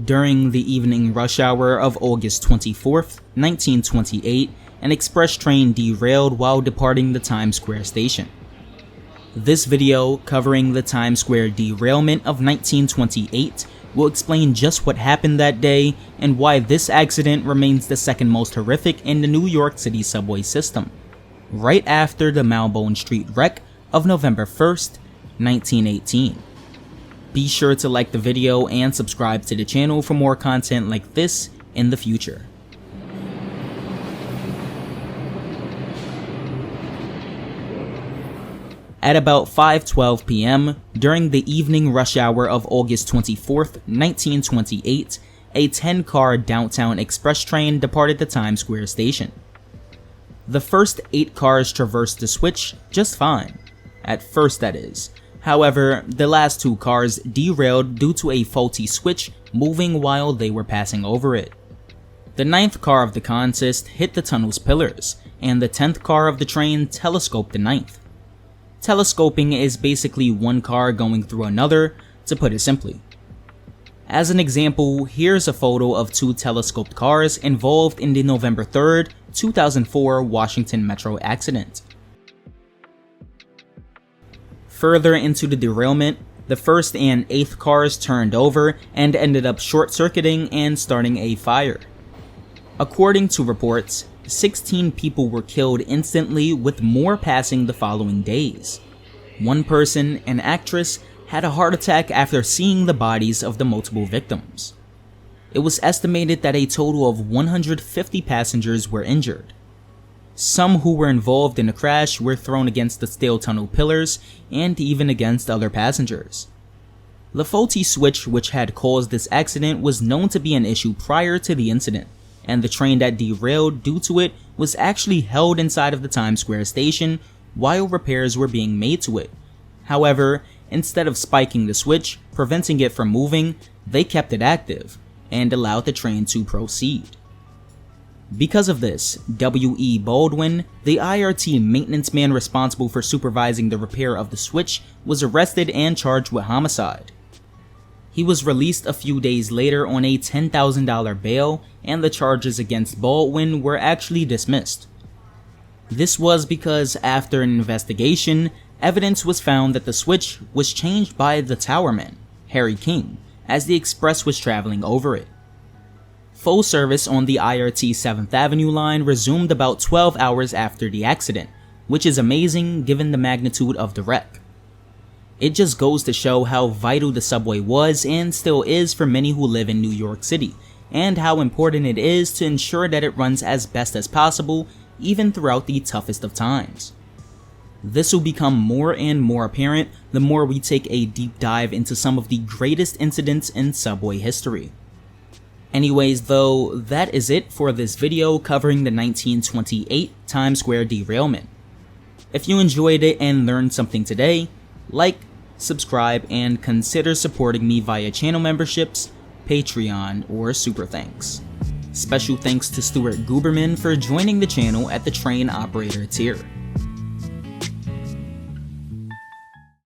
During the evening rush hour of August 24th, 1928, an express train derailed while departing the Times Square station. This video, covering the Times Square derailment of 1928, will explain just what happened that day and why this accident remains the second most horrific in the New York City subway system, right after the Malbone Street wreck of November 1st, 1918. Be sure to like the video and subscribe to the channel for more content like this in the future. At about 5:12 p.m., during the evening rush hour of August 24th, 1928, a 10-car downtown express train departed the Times Square station. The first 8 cars traversed the switch just fine. At first, that is. However, the last 2 cars derailed due to a faulty switch moving while they were passing over it. The 9th car of the consist hit the tunnel's pillars, and the 10th car of the train telescoped the 9th. Telescoping is basically one car going through another, to put it simply. As an example, here's a photo of 2 telescoped cars involved in the November 3rd, 2004 Washington Metro accident. Further into the derailment, the 1st and 8th cars turned over and ended up short-circuiting and starting a fire. According to reports, 16 people were killed instantly, with more passing the following days. One person, an actress, had a heart attack after seeing the bodies of the multiple victims. It was estimated that a total of 150 passengers were injured. Some who were involved in the crash were thrown against the steel tunnel pillars and even against other passengers. The faulty switch which had caused this accident was known to be an issue prior to the incident, and the train that derailed due to it was actually held inside of the Times Square station while repairs were being made to it. However, instead of spiking the switch, preventing it from moving, they kept it active and allowed the train to proceed. Because of this, W.E. Baldwin, the IRT maintenance man responsible for supervising the repair of the switch, was arrested and charged with homicide. He was released a few days later on a $10,000 bail, and the charges against Baldwin were actually dismissed. This was because after an investigation, evidence was found that the switch was changed by the towerman, Harry King, as the express was traveling over it. Full service on the IRT 7th Avenue line resumed about 12 hours after the accident, which is amazing given the magnitude of the wreck. It just goes to show how vital the subway was and still is for many who live in New York City, and how important it is to ensure that it runs as best as possible even throughout the toughest of times. This will become more and more apparent the more we take a deep dive into some of the greatest incidents in subway history. Anyways though, that is it for this video covering the 1928 Times Square derailment. If you enjoyed it and learned something today, like, subscribe, and consider supporting me via channel memberships, Patreon, or Super Thanks. Special thanks to Stuart Guberman for joining the channel at the train operator tier.